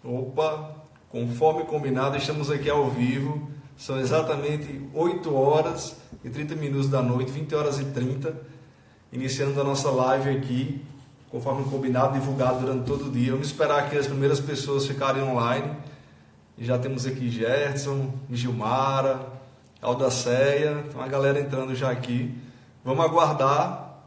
Opa, conforme combinado, estamos aqui ao vivo. São exatamente 8 horas e 30 minutos da noite, 20 horas e 30, iniciando a nossa live aqui, conforme combinado, divulgado durante todo o dia. Vamos esperar aqui as primeiras pessoas ficarem online. E já temos aqui Gerson, Gilmara, Aldaceia, tem uma galera entrando já aqui. Vamos aguardar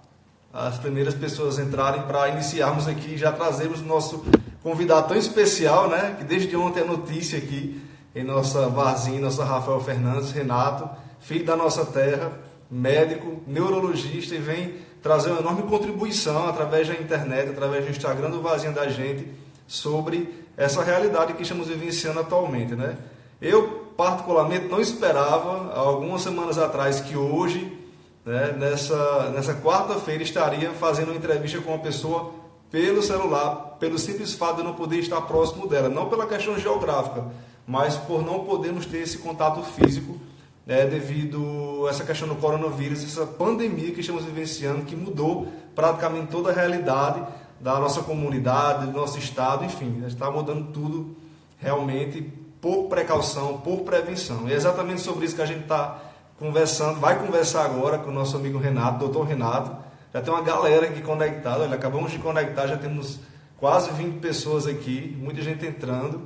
as primeiras pessoas entrarem para iniciarmos aqui e já trazermos o nosso convidado tão especial, né? Que desde ontem é notícia aqui em nossa Varzinha, nossa Rafael Fernandes, Renato, filho da nossa terra, médico, neurologista e vem trazer uma enorme contribuição através da internet, através do Instagram do Varzinha da gente, sobre essa realidade que estamos vivenciando atualmente, né? Eu, particularmente, não esperava, há algumas semanas atrás, que hoje, né, nessa quarta-feira, estaria fazendo uma entrevista com uma pessoa pelo celular, pelo simples fato de eu não poder estar próximo dela, não pela questão geográfica, mas por não podermos ter esse contato físico, né, devido a essa questão do coronavírus, essa pandemia que estamos vivenciando, que mudou praticamente toda a realidade da nossa comunidade, do nosso estado, enfim, está mudando tudo realmente por precaução, por prevenção. E é exatamente sobre isso que a gente está conversando, vai conversar agora com o nosso amigo Renato, doutor Renato. Já tem uma galera aqui conectada, olha, acabamos de conectar, já temos quase 20 pessoas aqui, muita gente entrando.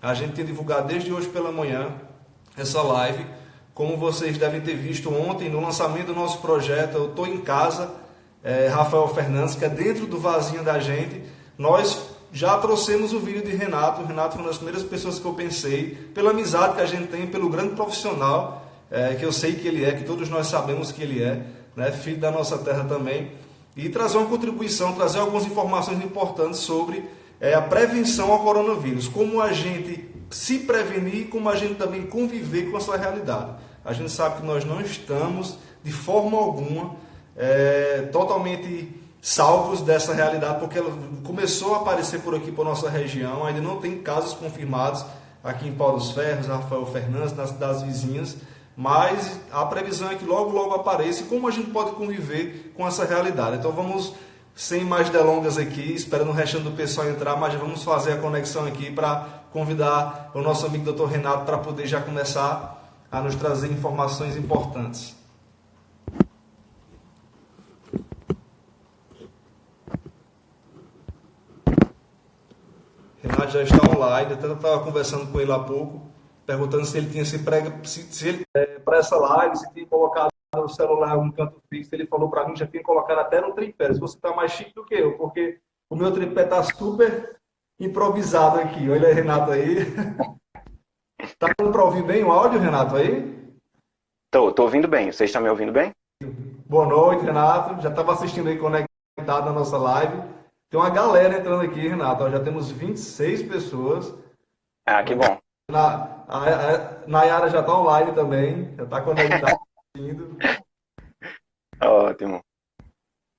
A gente tem divulgado desde hoje pela manhã essa live. Como vocês devem ter visto ontem, no lançamento do nosso projeto Eu Tô em Casa, Rafael Fernandes, que é dentro do Varzinho da gente, nós já trouxemos o vídeo de Renato. O Renato foi uma das primeiras pessoas que eu pensei, pela amizade que a gente tem, pelo grande profissional que eu sei que ele é, que todos nós sabemos que ele é, né, filho da nossa terra também, e trazer uma contribuição, trazer algumas informações importantes sobre a prevenção ao coronavírus, como a gente se prevenir e como a gente também conviver com essa realidade. A gente sabe que nós não estamos, de forma alguma, totalmente salvos dessa realidade, porque ela começou a aparecer por aqui, por nossa região, ainda não tem casos confirmados aqui em Paulo dos Ferros, Rafael Fernandes, nas cidades vizinhas, mas a previsão é que logo, logo apareça e como a gente pode conviver com essa realidade. Então vamos, sem mais delongas aqui, esperando o restante do pessoal entrar, mas vamos fazer a conexão aqui para convidar o nosso amigo Dr. Renato para poder já começar a nos trazer informações importantes. Renato já está online, até eu estava conversando com ele há pouco, perguntando se ele tinha se ele para essa live, se tinha colocado o celular em algum canto fixo. Ele falou para mim que já tinha colocado até no tripé. Se você está mais chique do que eu, porque o meu tripé está super improvisado aqui. Olha aí, Renato aí. Tá dando para ouvir bem o áudio, Renato, aí? Tô ouvindo bem. Vocês estão me ouvindo bem? Boa noite, Renato. Já estava assistindo aí conectado na nossa live. Tem uma galera entrando aqui, Renato. Já temos 26 pessoas. Ah, que bom. A Nayara já está online também, já está conectada. Ótimo.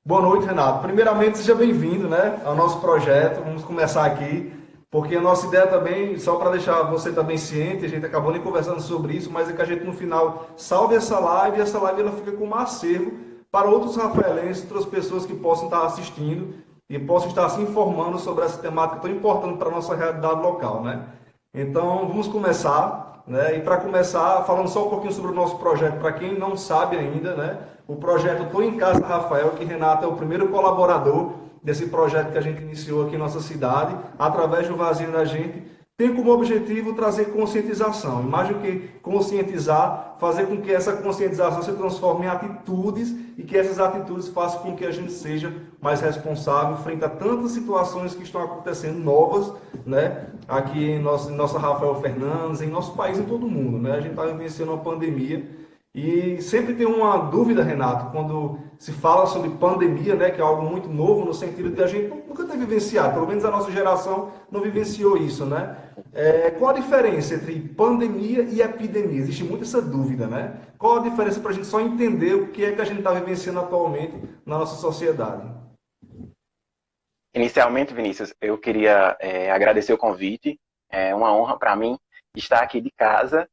Boa noite, Renato. Primeiramente, seja bem-vindo, né, ao nosso projeto. Vamos começar aqui, porque a nossa ideia também, só para deixar você também ciente, a gente acabou nem conversando sobre isso, mas é que a gente no final salve essa live e essa live ela fica como um acervo para outros rafaelenses, outras pessoas que possam estar assistindo e possam estar se informando sobre essa temática tão importante para a nossa realidade local, né? Então, vamos começar, né? E para começar, falando só um pouquinho sobre o nosso projeto, para quem não sabe ainda, né? O projeto Tô em Casa Rafael, que Renato é o primeiro colaborador desse projeto que a gente iniciou aqui em nossa cidade, através do Varzinho da gente, tem como objetivo trazer conscientização. E mais do que conscientizar, fazer com que essa conscientização se transforme em atitudes e que essas atitudes façam com que a gente seja mais responsável frente a tantas situações que estão acontecendo novas, né? Aqui em nossa Rafael Fernandes, em nosso país, em todo mundo, né? A gente está vivenciando uma pandemia e sempre tem uma dúvida, Renato, quando se fala sobre pandemia, né, que é algo muito novo, no sentido de a gente nunca ter vivenciado, pelo menos a nossa geração não vivenciou isso, né? Qual a diferença entre pandemia e epidemia? Existe muito essa dúvida, né? Qual a diferença para a gente só entender o que é que a gente está vivenciando atualmente na nossa sociedade? Inicialmente, Vinícius, eu queria agradecer o convite. É uma honra para mim estar aqui de casa,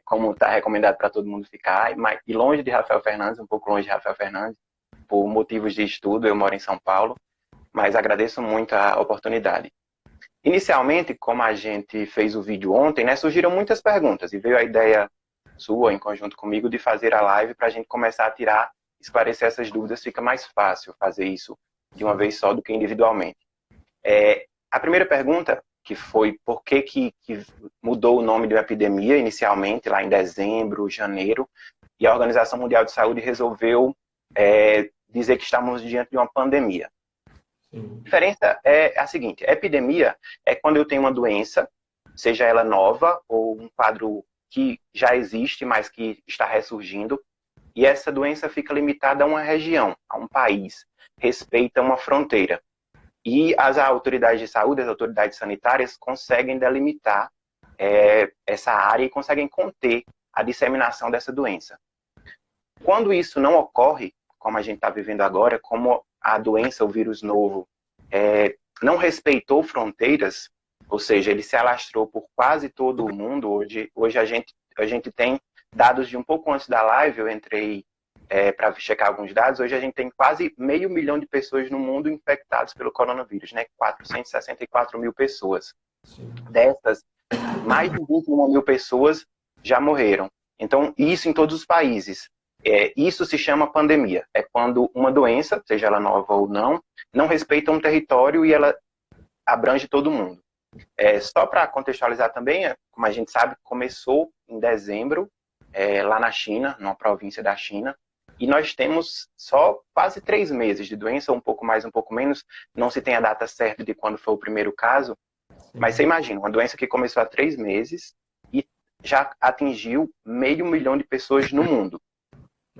como está recomendado para todo mundo ficar, e longe de Rafael Fernandes, um pouco longe de Rafael Fernandes, por motivos de estudo. Eu moro em São Paulo, mas agradeço muito a oportunidade. Inicialmente, como a gente fez o vídeo ontem, né, surgiram muitas perguntas e veio a ideia sua, em conjunto comigo, de fazer a live para a gente começar a tirar, esclarecer essas dúvidas. Fica mais fácil fazer isso de uma vez só do que individualmente. A primeira pergunta, que foi por que mudou o nome de uma epidemia inicialmente, lá em dezembro, janeiro, e a Organização Mundial de Saúde resolveu dizer que estamos diante de uma pandemia. Sim. A diferença é a seguinte: a epidemia é quando eu tenho uma doença, seja ela nova ou um quadro que já existe, mas que está ressurgindo, e essa doença fica limitada a uma região, a um país, respeita uma fronteira. E as autoridades de saúde, as autoridades sanitárias, conseguem delimitar essa área e conseguem conter a disseminação dessa doença. Quando isso não ocorre, como a gente está vivendo agora, como a doença, o vírus novo, não respeitou fronteiras, ou seja, ele se alastrou por quase todo o mundo. Hoje a gente tem dados de um pouco antes da live, eu entrei para checar alguns dados. Hoje a gente tem quase 500 mil de pessoas no mundo infectadas pelo coronavírus, né? 464 mil pessoas. Sim. Dessas, mais de 21 mil pessoas já morreram. Então, isso em todos os países. Isso se chama pandemia. É quando uma doença, seja ela nova ou não respeita um território e ela abrange todo mundo. Só para contextualizar também, como a gente sabe, começou em dezembro, lá na China, numa província da China, e nós temos só quase 3 meses de doença, um pouco mais, um pouco menos. Não se tem a data certa de quando foi o primeiro caso, mas você imagina, uma doença que começou há 3 meses e já atingiu 500 mil de pessoas no mundo.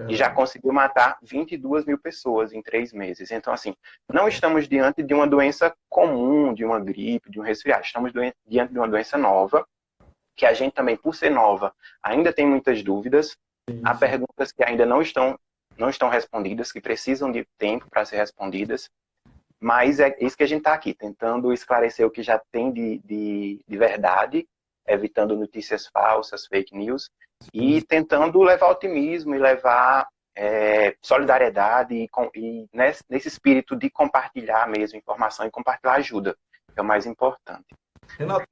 E já conseguiu matar 22 mil pessoas em 3 meses. Então, assim, não estamos diante de uma doença comum, de uma gripe, de um resfriado. Estamos diante de uma doença nova, que a gente também, por ser nova, ainda tem muitas dúvidas. Há perguntas que ainda não estão respondidas, que precisam de tempo para ser respondidas. Mas é isso que a gente está aqui, tentando esclarecer o que já tem de verdade, evitando notícias falsas, fake news, e tentando levar otimismo e levar solidariedade e nesse espírito de compartilhar mesmo informação e compartilhar ajuda, que é o mais importante. Renato,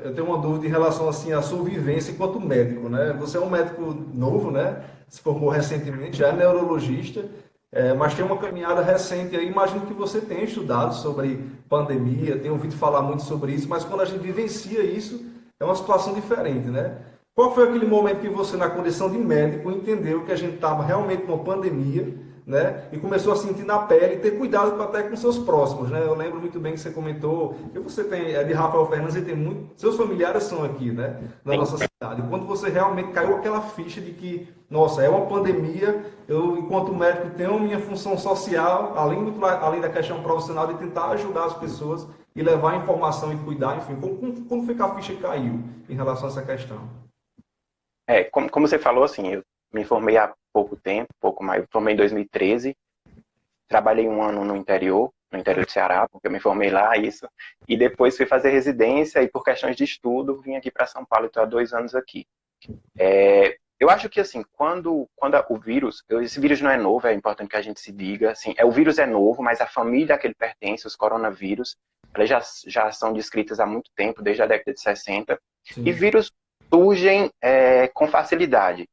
eu tenho uma dúvida em relação assim, à sua vivência enquanto médico, né? Você é um médico novo, né? Se formou recentemente, já é neurologista, mas tem uma caminhada recente aí. Imagino que você tenha estudado sobre pandemia, tem ouvido falar muito sobre isso, mas quando a gente vivencia isso, é uma situação diferente, né? Qual foi aquele momento que você, na condição de médico, entendeu que a gente estava realmente numa pandemia, né? E começou a sentir na pele, ter cuidado até com seus próximos, né? Eu lembro muito bem que você comentou que você é de Rafael Fernandes e tem muito, seus familiares são aqui, né? Na nossa cidade. Quando você realmente caiu aquela ficha de que, nossa, é uma pandemia, eu, enquanto médico, tenho minha função social, além da questão profissional, de tentar ajudar as pessoas e levar informação e cuidar, enfim. Como foi que a ficha caiu em relação a essa questão? Como você falou, assim, eu me formei há pouco tempo, pouco mais, eu formei em 2013, trabalhei 1 ano no interior do Ceará, porque eu me formei lá, isso, e depois fui fazer residência e por questões de estudo vim aqui para São Paulo e estou há 2 anos aqui. Eu acho que, assim, quando o vírus, esse vírus não é novo, é importante que a gente se diga, assim, o vírus é novo, mas a família a que ele pertence, os coronavírus, elas já são descritas há muito tempo, desde a década de 60, Sim. E vírus surgem com facilidade.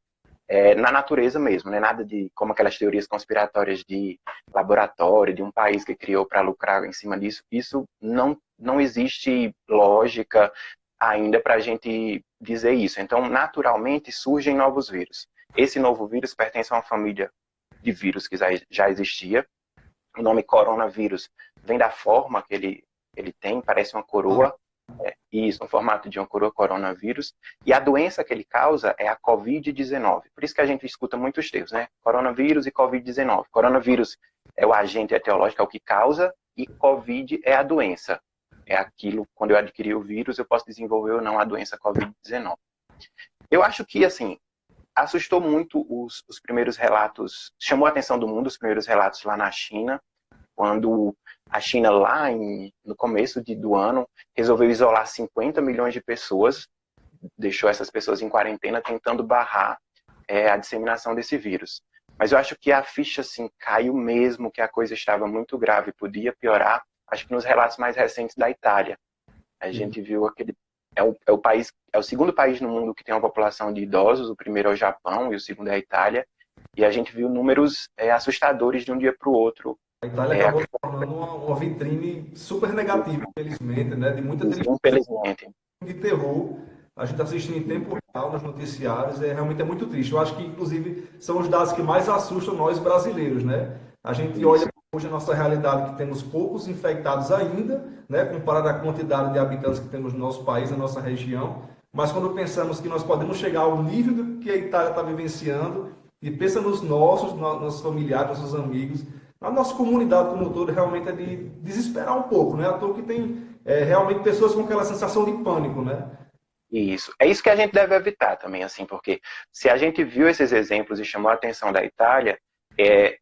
Na natureza mesmo, não é nada de como aquelas teorias conspiratórias de laboratório, de um país que criou para lucrar em cima disso. Isso não existe lógica ainda para a gente dizer isso. Então, naturalmente, surgem novos vírus. Esse novo vírus pertence a uma família de vírus que já existia. O nome coronavírus vem da forma que ele tem, parece uma coroa. Isso, no formato de uma coroa, coronavírus. E a doença que ele causa é a Covid-19. Por isso que a gente escuta muitos termos, né? Coronavírus e Covid-19. Coronavírus é o agente etiológico, é o que causa, e Covid é a doença. É aquilo, quando eu adquirir o vírus, eu posso desenvolver ou não a doença Covid-19. Eu acho que, assim, assustou muito os primeiros relatos, chamou a atenção do mundo os primeiros relatos lá na China, quando a China, lá no começo do ano, resolveu isolar 50 milhões de pessoas, deixou essas pessoas em quarentena, tentando barrar a disseminação desse vírus. Mas eu acho que a ficha assim, caiu mesmo, que a coisa estava muito grave, podia piorar, acho que nos relatos mais recentes da Itália. A gente viu aquele... É o segundo país no mundo que tem uma população de idosos, o primeiro é o Japão e o segundo é a Itália, e a gente viu números assustadores de um dia para o outro. A Itália acabou se tornando uma vitrine super negativa, infelizmente, né? De muita tristeza, Infelizmente. de terror. A gente está assistindo em tempo real nos noticiários, realmente é muito triste. Eu acho que, inclusive, são os dados que mais assustam nós brasileiros, né? A gente olha hoje a nossa realidade, que temos poucos infectados ainda, né? Comparado à quantidade de habitantes que temos no nosso país, na nossa região. Mas quando pensamos que nós podemos chegar ao nível do que a Itália está vivenciando, e pensa nos nossos familiares, nossos amigos, a nossa comunidade como um todo, realmente é de desesperar um pouco, né? À toa que tem realmente pessoas com aquela sensação de pânico, né? Isso. É isso que a gente deve evitar também, assim, porque se a gente viu esses exemplos e chamou a atenção da Itália,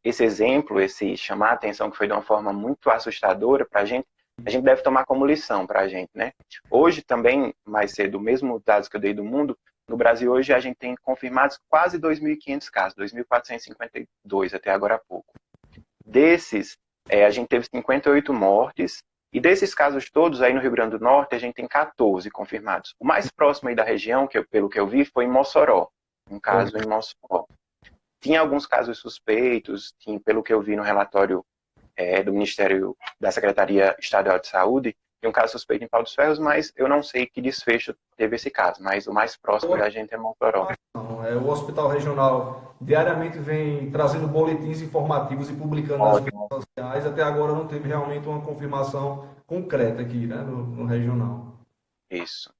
esse exemplo, esse chamar a atenção que foi de uma forma muito assustadora para a gente deve tomar como lição para a gente, né? Hoje também, mais cedo, mesmo dados que eu dei do mundo, no Brasil hoje a gente tem confirmados quase 2.500 casos, 2.452 até agora há pouco. Desses, a gente teve 58 mortes, e desses casos todos, aí no Rio Grande do Norte, a gente tem 14 confirmados. O mais próximo aí da região, pelo que eu vi, foi em Mossoró, um caso em Mossoró. Tinha alguns casos suspeitos, pelo que eu vi no relatório do Ministério da Secretaria Estadual de Saúde, tem um caso suspeito em Pau dos Ferros, mas eu não sei que desfecho teve esse caso, mas o mais próximo da gente é Mossoró. O Hospital Regional diariamente vem trazendo boletins informativos e publicando nas redes sociais. Até agora não teve realmente uma confirmação concreta aqui, né, no regional. Isso.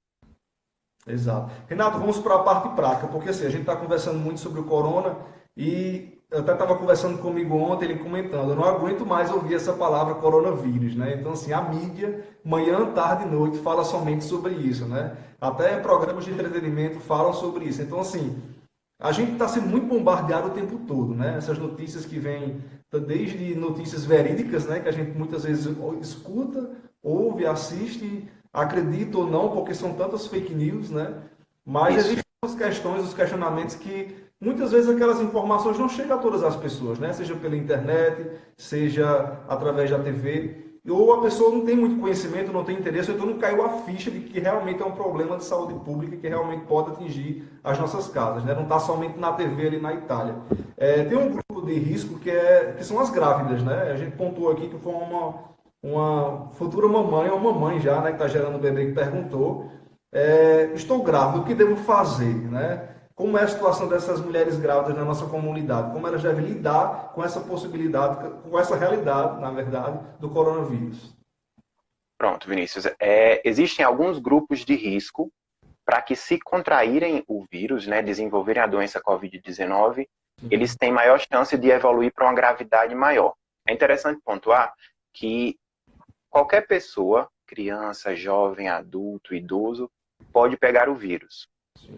Exato. Renato, vamos para a parte prática, porque assim, a gente está conversando muito sobre o corona e eu até estava conversando comigo ontem, ele comentando, eu não aguento mais ouvir essa palavra coronavírus, né? Então, assim, a mídia, manhã, tarde e noite, fala somente sobre isso, né? Até programas de entretenimento falam sobre isso. Então, assim, a gente está sendo muito bombardeado o tempo todo, né? Essas notícias que vêm, desde notícias verídicas, né? Que a gente muitas vezes escuta, ouve, assiste, acredita ou não, porque são tantas fake news, né? Mas existem as questões, os questionamentos que muitas vezes aquelas informações não chegam a todas as pessoas, né? Seja pela internet, seja através da TV, ou a pessoa não tem muito conhecimento, não tem interesse, então não caiu a ficha de que realmente é um problema de saúde pública que realmente pode atingir as nossas casas, né? Não está somente na TV ali na Itália. Tem um grupo de risco que são as grávidas, né? A gente pontuou aqui que foi uma futura mamãe, ou mamãe já, né, que está gerando bebê, que perguntou, estou grávida, o que devo fazer, né? Como é a situação dessas mulheres grávidas na nossa comunidade? Como elas devem lidar com essa possibilidade, com essa realidade, na verdade, do coronavírus? Pronto, Vinícius. Existem alguns grupos de risco para que, se contraírem o vírus, né, desenvolverem a doença Covid-19, eles têm maior chance de evoluir para uma gravidade maior. É interessante pontuar que qualquer pessoa, criança, jovem, adulto, idoso, pode pegar o vírus.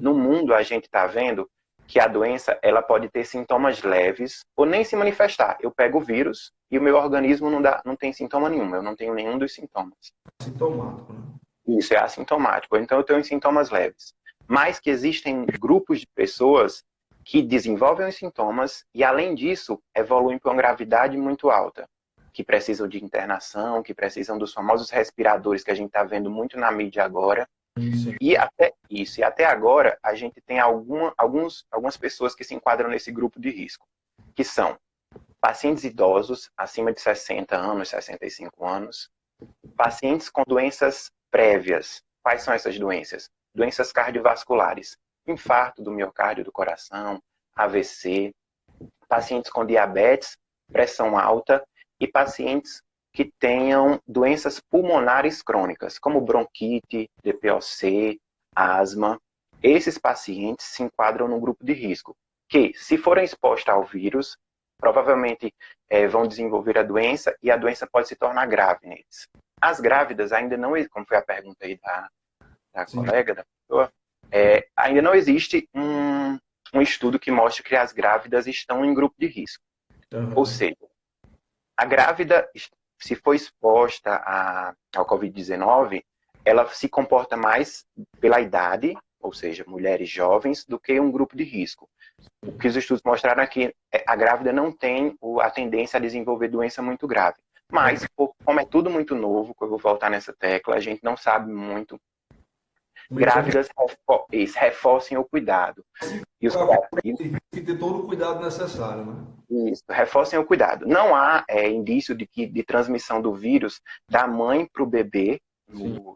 No mundo, a gente está vendo que a doença ela pode ter sintomas leves ou nem se manifestar. Eu pego o vírus e o meu organismo não tem sintoma nenhum, eu não tenho nenhum dos sintomas. Sintomático, né? Isso, é assintomático. Então, eu tenho sintomas leves. Mas que existem grupos de pessoas que desenvolvem os sintomas e, além disso, evoluem para uma gravidade muito alta, que precisam de internação, que precisam dos famosos respiradores que a gente está vendo muito na mídia agora. Sim. E até agora, a gente tem algumas pessoas que se enquadram nesse grupo de risco, que são pacientes idosos, acima de 60 anos, 65 anos, pacientes com doenças prévias. Quais são essas doenças? Doenças cardiovasculares, infarto do miocárdio, do coração, AVC, pacientes com diabetes, pressão alta e pacientes que tenham doenças pulmonares crônicas, como bronquite, DPOC, asma. Esses pacientes se enquadram no grupo de risco, que, se forem expostos ao vírus, provavelmente vão desenvolver a doença e a doença pode se tornar grave neles. As grávidas ainda não, como foi a pergunta aí da colega, da pessoa, ainda não existe um estudo que mostre que as grávidas estão em grupo de risco. Ou seja, a grávida, se for exposta ao Covid-19, ela se comporta mais pela idade, ou seja, mulheres jovens, do que um grupo de risco. O que os estudos mostraram é que a grávida não tem a tendência a desenvolver doença muito grave. Mas, como é tudo muito novo, que eu vou voltar nessa tecla, a gente não sabe muito. Grávidas reforcem o cuidado. E os Tem que ter todo o cuidado necessário, né? Isso, reforcem o cuidado. Não há indício de transmissão do vírus da mãe para o bebê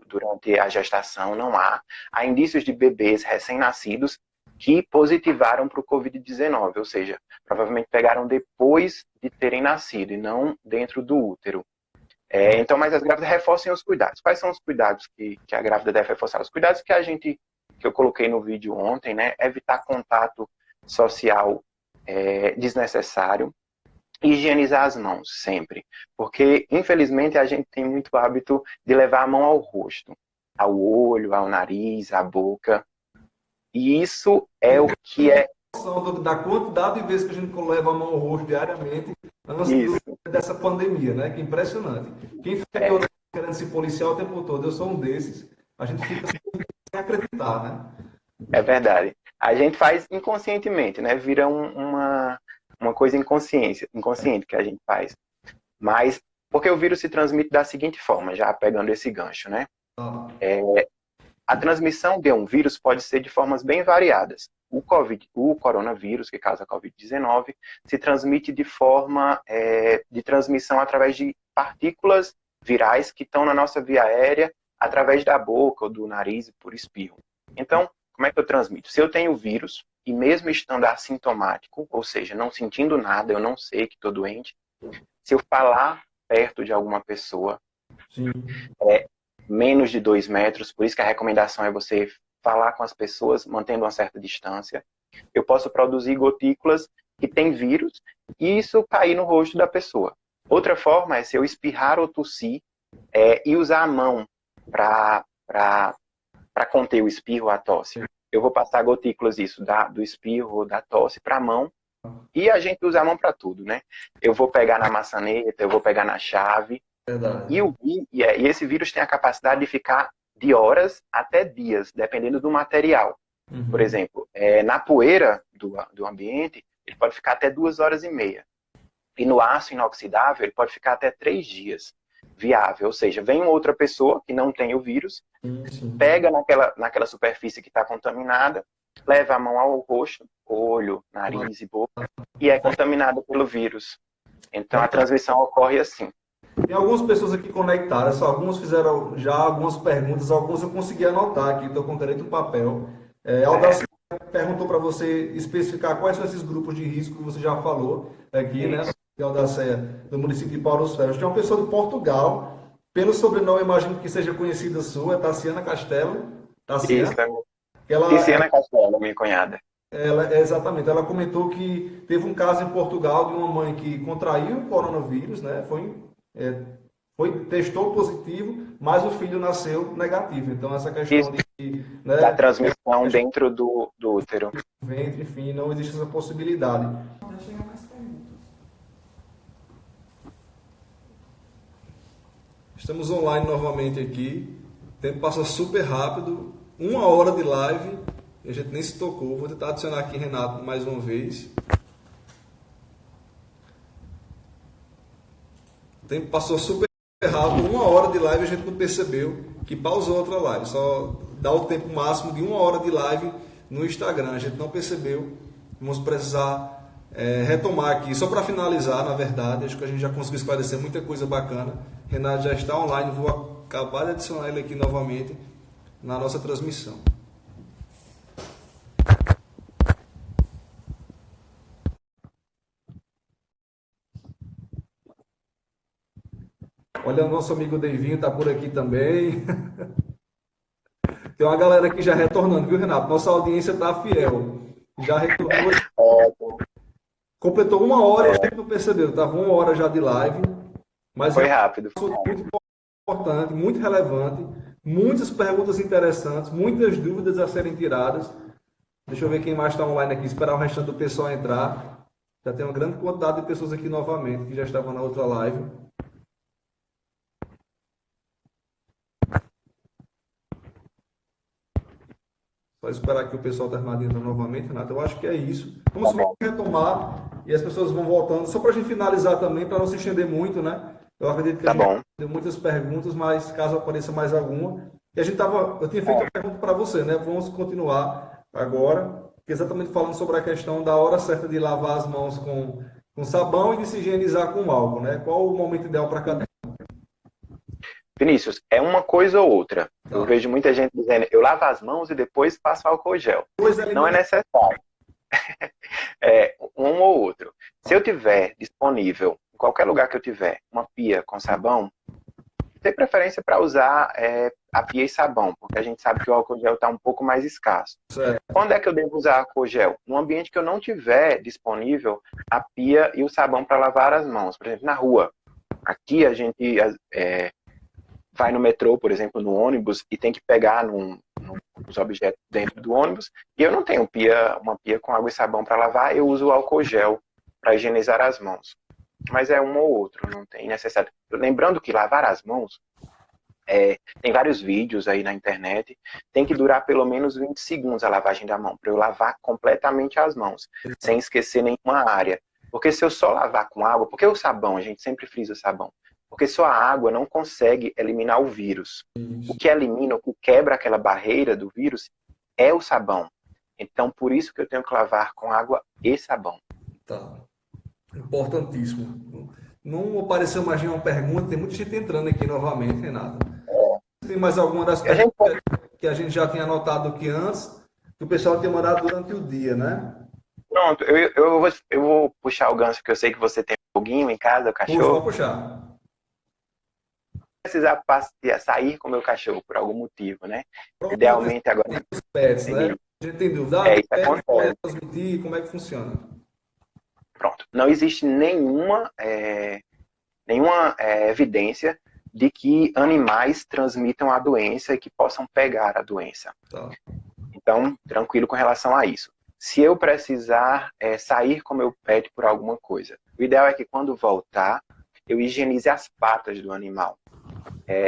durante a gestação, não há. Há indícios de bebês recém-nascidos que positivaram para o Covid-19, ou seja, provavelmente pegaram depois de terem nascido e não dentro do útero. Então, mas as grávidas reforcem os cuidados. Quais são os cuidados que a grávida deve reforçar? Os cuidados que eu coloquei no vídeo ontem, né? Evitar contato social desnecessário, higienizar as mãos sempre, porque infelizmente a gente tem muito hábito de levar a mão ao rosto, ao olho, ao nariz, à boca, e isso é o que é Da quantidade de vezes que a gente leva a mão ao rosto diariamente antes dessa pandemia, né? Que impressionante. Quem fica aqui querendo se policiar o tempo todo, eu sou um desses, a gente fica sem acreditar, né? É verdade. A gente faz inconscientemente, né? Vira uma coisa inconsciente que a gente faz. Mas, porque o vírus se transmite da seguinte forma, já pegando esse gancho, né? A transmissão de um vírus pode ser de formas bem variadas. O coronavírus, que causa a Covid-19, se transmite de forma de transmissão através de partículas virais que estão na nossa via aérea, através da boca ou do nariz e por espirro. Então, como é que eu transmito? Se eu tenho vírus, e mesmo estando assintomático, ou seja, não sentindo nada, eu não sei que estou doente, se eu falar perto de alguma pessoa, menos de 2 metros, por isso que a recomendação é você falar com as pessoas mantendo uma certa distância, eu posso produzir gotículas que têm vírus e isso cair no rosto da pessoa. Outra forma é se eu espirrar ou tossir e usar a mão para conter o espirro ou a tosse. Eu vou passar gotículas do espirro ou da tosse para a mão e a gente usa a mão para tudo, né? Eu vou pegar na maçaneta, eu vou pegar na chave. E esse vírus tem a capacidade de ficar de horas até dias, dependendo do material. Por exemplo, na poeira do ambiente, ele pode ficar até 2 horas e meia. E no aço inoxidável, ele pode ficar até 3 dias viável. Ou seja, vem uma outra pessoa que não tem o vírus, pega naquela superfície que está contaminada, leva a mão ao rosto, olho, nariz e boca, e é contaminada pelo vírus. Então, a transmissão ocorre assim. Tem algumas pessoas aqui conectadas, alguns fizeram já algumas perguntas, alguns eu consegui anotar aqui, estou com caneta e um papel. Aldacir perguntou para você especificar quais são esses grupos de risco que você já falou aqui, né? Aldacir, do município de Paulo Ferros. Tem uma pessoa de Portugal, pelo sobrenome, imagino que seja conhecida sua, Tassiana Castelo. Isso, Tassiana Castelo, minha cunhada. Exatamente, ela comentou que teve um caso em Portugal de uma mãe que contraiu o coronavírus, né? Testou positivo, mas o filho nasceu negativo. Então, essa questão da transmissão dentro do útero. Ventre, enfim, não existe essa possibilidade. Estamos online novamente aqui. O tempo passa super rápido. 1 hora de live e a gente nem se tocou. Vou tentar adicionar aqui Renato mais uma vez. O tempo passou super rápido. 1 hora de live a gente não percebeu que pausou outra live. Só dá o tempo máximo de 1 hora de live no Instagram. A gente não percebeu. Vamos precisar retomar aqui. Só para finalizar, na verdade, acho que a gente já conseguiu esclarecer muita coisa bacana. Renato já está online. Vou acabar de adicionar ele aqui novamente na nossa transmissão. Olha, o nosso amigo Deivinho está por aqui também. Tem uma galera aqui já retornando, viu, Renato? Nossa audiência está fiel. Já retornou. Completou 1 hora e a gente não percebeu. Estava 1 hora já de live. Mas foi rápido. Muito importante, muito relevante. Muitas perguntas interessantes, muitas dúvidas a serem tiradas. Deixa eu ver quem mais está online aqui. Esperar o restante do pessoal entrar. Já tem uma grande quantidade de pessoas aqui novamente que já estavam na outra live. Só esperar que o pessoal termine de entrar novamente, Renato. Eu acho que é isso. Vamos retomar e as pessoas vão voltando. Só para a gente finalizar também, para não se estender muito, né? Eu acredito que a Tá gente bom. deu muitas perguntas, mas caso apareça mais alguma. Eu tinha feito uma pergunta para você, né? Vamos continuar agora, exatamente falando sobre a questão da hora certa de lavar as mãos com sabão e de se higienizar com álcool, né? Qual o momento ideal para cada Vinícius, é uma coisa ou outra. um? Eu Tá. vejo muita gente dizendo, eu lavo as mãos e depois passo álcool gel. Depois Não é elimina. necessário. É um ou outro. Se eu tiver disponível, em qualquer lugar que eu tiver, uma pia com sabão, tem preferência para usar a pia e sabão, porque a gente sabe que o álcool gel está um pouco mais escasso. Certo. Quando é que eu devo usar álcool gel? No ambiente que eu não tiver disponível a pia e o sabão para lavar as mãos. Por exemplo, na rua. Aqui a gente vai no metrô, por exemplo, no ônibus, e tem que pegar os objetos dentro do ônibus, e eu não tenho uma pia com água e sabão para lavar, eu uso o álcool gel para higienizar as mãos. Mas é um ou outro, não tem necessidade. Lembrando que lavar as mãos, tem vários vídeos aí na internet, tem que durar pelo menos 20 segundos a lavagem da mão, para eu lavar completamente as mãos, sem esquecer nenhuma área. Porque se eu só lavar com água, porque o sabão, a gente sempre frisa o sabão, porque só a água não consegue eliminar o vírus. O que elimina, o que quebra aquela barreira do vírus é o sabão. Então, por isso que eu tenho que lavar com água e sabão. Tá. Importantíssimo. Não apareceu mais nenhuma pergunta, tem muita gente entrando aqui novamente, Renato. Tem mais alguma das A gente perguntas que a gente já tinha anotado aqui antes, que o pessoal tinha mandado durante o dia, né? Pronto, eu vou puxar o gancho, que eu sei que você tem um foguinho em casa, o Puxa, vou cachorro. puxar. Precisar sair com o meu cachorro por algum motivo, né? Pronto, Idealmente agora os pets, né? ele, A gente tem dúvida, o isso pet pode acontece. transmitir, como é que funciona? Pronto. Não existe nenhuma evidência de que animais transmitam a doença e que possam pegar a doença. Tá. Então, tranquilo com relação a isso. Se eu precisar sair com meu pet por alguma coisa, o ideal é que quando voltar, eu higienize as patas do animal.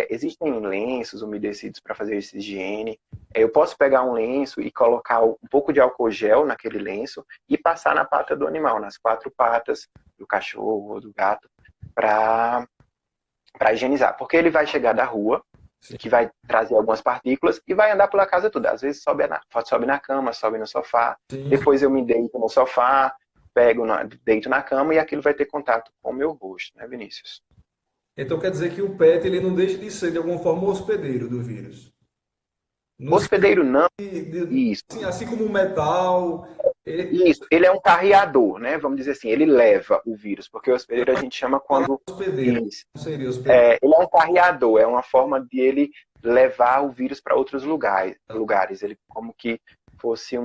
Existem lenços umedecidos para fazer essa higiene. Eu posso pegar um lenço e colocar um pouco de álcool gel naquele lenço e passar na pata do animal, nas 4 patas do cachorro ou do gato, para higienizar. Porque ele vai chegar da rua, Sim. que vai trazer algumas partículas e vai andar pela casa toda. Às vezes sobe na cama, sobe no sofá. Sim. Depois eu me deito no sofá, deito na cama e aquilo vai ter contato com o meu rosto, né, Vinícius? Então quer dizer que o pet ele não deixa de ser de alguma forma hospedeiro do vírus. No Hospedeiro não, isso. assim como o metal, Isso, ele é um carreador, né? Vamos dizer assim, ele leva o vírus, porque o hospedeiro a gente chama quando. hospedeiro, Isso. não seria hospedeiro. Ele é um carreador, é uma forma de ele levar o vírus para outros lugares. Ele como que fosse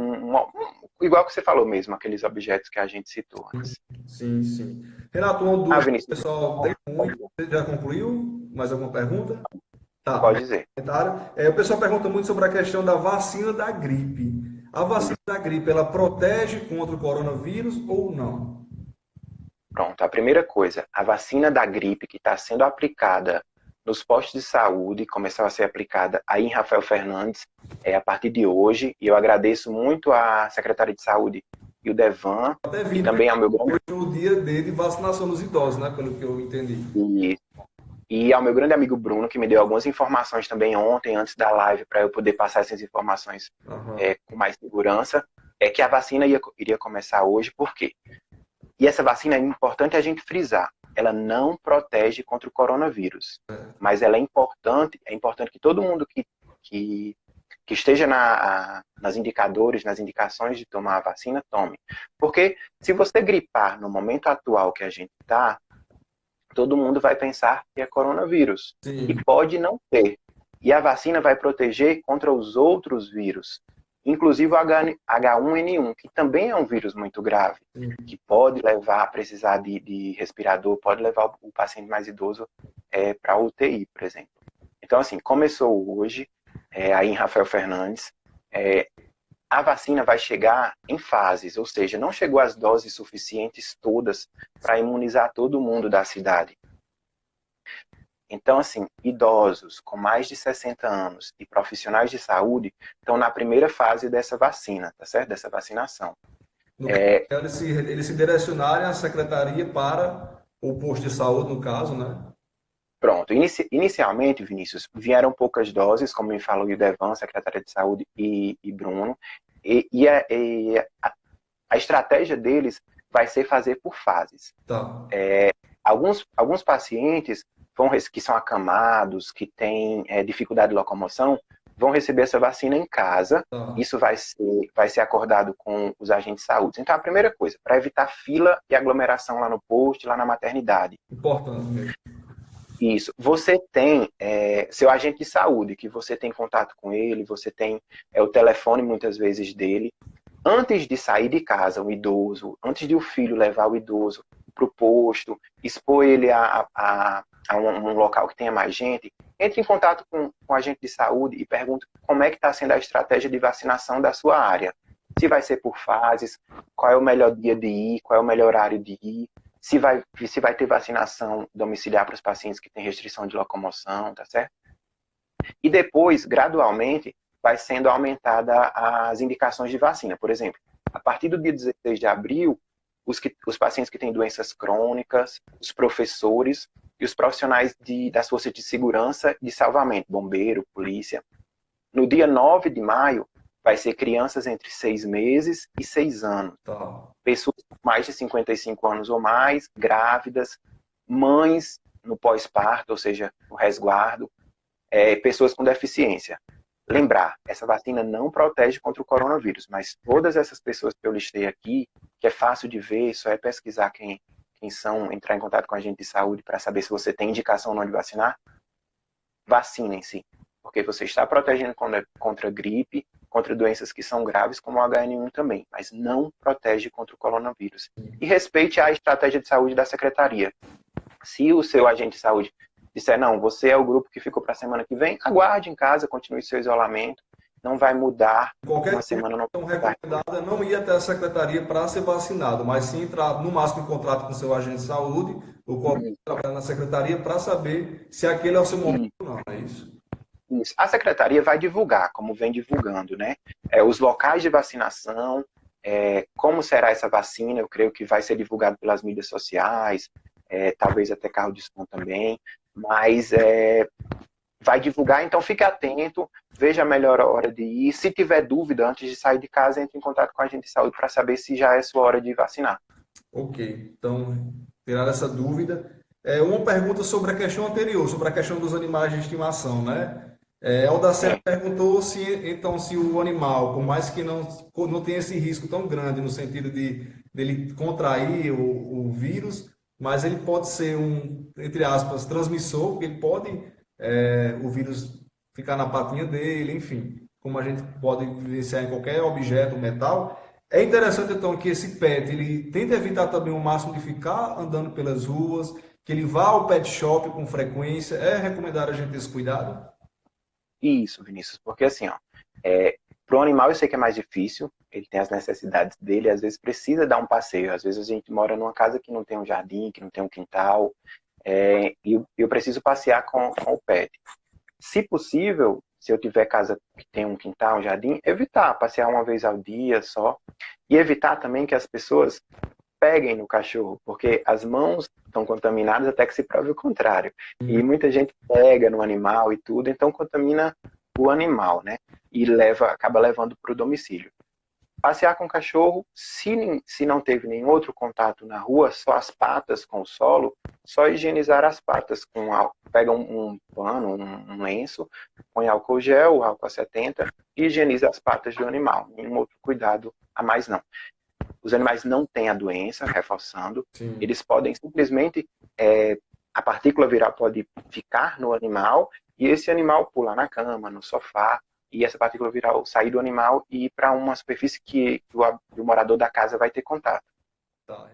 igual que você falou mesmo, aqueles objetos que a gente citou antes. Sim, sim. Renato, uma dúvida, Vinícius, pessoal, tem muito. Você já concluiu? Mais alguma pergunta? Tá. pode dizer. O pessoal pergunta muito sobre a questão da vacina da gripe. A vacina da gripe, ela protege contra o coronavírus ou não? Pronto, a primeira coisa, a vacina da gripe que está sendo aplicada nos postos de saúde, começou a ser aplicada aí em Rafael Fernandes, a partir de hoje, e eu agradeço muito à secretária de Saúde e o Devan, Até e vi, também ao meu grande hoje é o dia de vacinação dos idosos, né? Pelo que eu entendi. e ao meu grande amigo Bruno, que me deu algumas informações também ontem, antes da live, para eu poder passar essas informações Aham. com mais segurança, é que a vacina iria começar hoje, por quê? E essa vacina é importante a gente frisar, ela não protege contra o coronavírus, mas ela é importante que todo mundo que esteja nas indicações de tomar a vacina, tome. Porque se você gripar no momento atual que a gente está, todo mundo vai pensar que é coronavírus. Sim. E pode não ter. E a vacina vai proteger contra os outros vírus, inclusive o H1N1, que também é um vírus muito grave, que pode levar a precisar de respirador, pode levar o paciente mais idoso para a UTI, por exemplo. Então, assim, começou hoje, aí em Rafael Fernandes, a vacina vai chegar em fases, ou seja, não chegou as doses suficientes todas para imunizar todo mundo da cidade. Então, assim, idosos com mais de 60 anos e profissionais de saúde estão na primeira fase dessa vacina, tá certo? Dessa vacinação. Eles se direcionarem à secretaria para o posto de saúde, no caso, né? Pronto. Inicialmente, Vinícius, vieram poucas doses, como me falou o Devan, secretária de Saúde, e Bruno, a estratégia deles vai ser fazer por fases. Tá. Alguns pacientes que são acamados, que têm dificuldade de locomoção, vão receber essa vacina em casa. Tá. Isso vai ser acordado com os agentes de saúde. Então, a primeira coisa, para evitar fila e aglomeração lá no posto, lá na maternidade. Importante mesmo. Isso. Você tem seu agente de saúde, que você tem contato com ele, você tem o telefone, muitas vezes, dele. Antes de sair de casa, o idoso, antes de o filho levar o idoso para o posto, expor ele a um local que tenha mais gente, entre em contato com o agente de saúde e pergunte como é que está sendo a estratégia de vacinação da sua área. Se vai ser por fases, qual é o melhor dia de ir, qual é o melhor horário de ir, se vai ter vacinação domiciliar para os pacientes que têm restrição de locomoção, tá certo? E depois, gradualmente, vai sendo aumentada as indicações de vacina. Por exemplo, a partir do dia 16 de abril, os pacientes que têm doenças crônicas, os professores e os profissionais das forças de segurança e de salvamento, bombeiro, polícia. No dia 9 de maio, vai ser crianças entre 6 meses e 6 anos. Tá. Pessoas com mais de 55 anos ou mais, grávidas, mães no pós-parto, ou seja, no resguardo, pessoas com deficiência. Lembrar, essa vacina não protege contra o coronavírus, mas todas essas pessoas que eu listei aqui, que é fácil de ver, só é pesquisar quem são, entrar em contato com a agente de saúde para saber se você tem indicação ou não de vacinar, vacinem-se, porque você está protegendo contra gripe, contra doenças que são graves, como o HN1 também, mas não protege contra o coronavírus. E respeite a estratégia de saúde da secretaria. Se o seu agente de saúde disser, não, você é o grupo que ficou para a semana que vem, aguarde em casa, continue seu isolamento, não vai mudar. Qualquer semana não recomendada não ir até a secretaria para ser vacinado, mas sim entrar no máximo em contrato com seu agente de saúde ou com alguém que trabalha na secretaria para saber se aquele é o seu momento ou não, é isso? Isso. A secretaria vai divulgar, como vem divulgando, né? Os locais de vacinação, como será essa vacina, eu creio que vai ser divulgado pelas mídias sociais, talvez até carro de som também, mas vai divulgar, então fique atento, veja a melhor hora de ir. Se tiver dúvida antes de sair de casa, entre em contato com a agente de saúde para saber se já é sua hora de vacinar. Ok, então, tirar essa dúvida. Uma pergunta sobre a questão anterior, sobre a questão dos animais de estimação, né? Aldacete perguntou se o animal, por mais que não tenha esse risco tão grande no sentido de dele contrair o vírus, mas ele pode ser entre aspas, transmissor, porque ele pode o vírus ficar na patinha dele, enfim, como a gente pode vivenciar em qualquer objeto, metal. É interessante, então, que esse pet, ele tenta evitar também o máximo de ficar andando pelas ruas, que ele vá ao pet shop com frequência. É recomendado a gente ter esse cuidado? Isso, Vinícius, porque assim, ó, para o animal eu sei que é mais difícil, ele tem as necessidades dele, às vezes precisa dar um passeio, às vezes a gente mora numa casa que não tem um jardim, que não tem um quintal, e eu preciso passear com o pet. Se possível, se eu tiver casa que tem um quintal, um jardim, evitar passear uma vez ao dia só, e evitar também que as pessoas peguem no cachorro, porque as mãos estão contaminadas até que se prove o contrário. E muita gente pega no animal e tudo, então contamina o animal, né? E acaba levando para o domicílio. Passear com o cachorro, se não teve nenhum outro contato na rua, só as patas com o solo, só higienizar as patas com álcool. Pega um pano, um lenço, põe álcool gel, álcool 70 e higieniza as patas do animal. Nenhum outro cuidado a mais não. Os animais não têm a doença, reforçando. Sim. Eles podem simplesmente, a partícula viral pode ficar no animal e esse animal pular na cama, no sofá, e essa partícula viral sair do animal e ir para uma superfície que o morador da casa vai ter contato. Tá.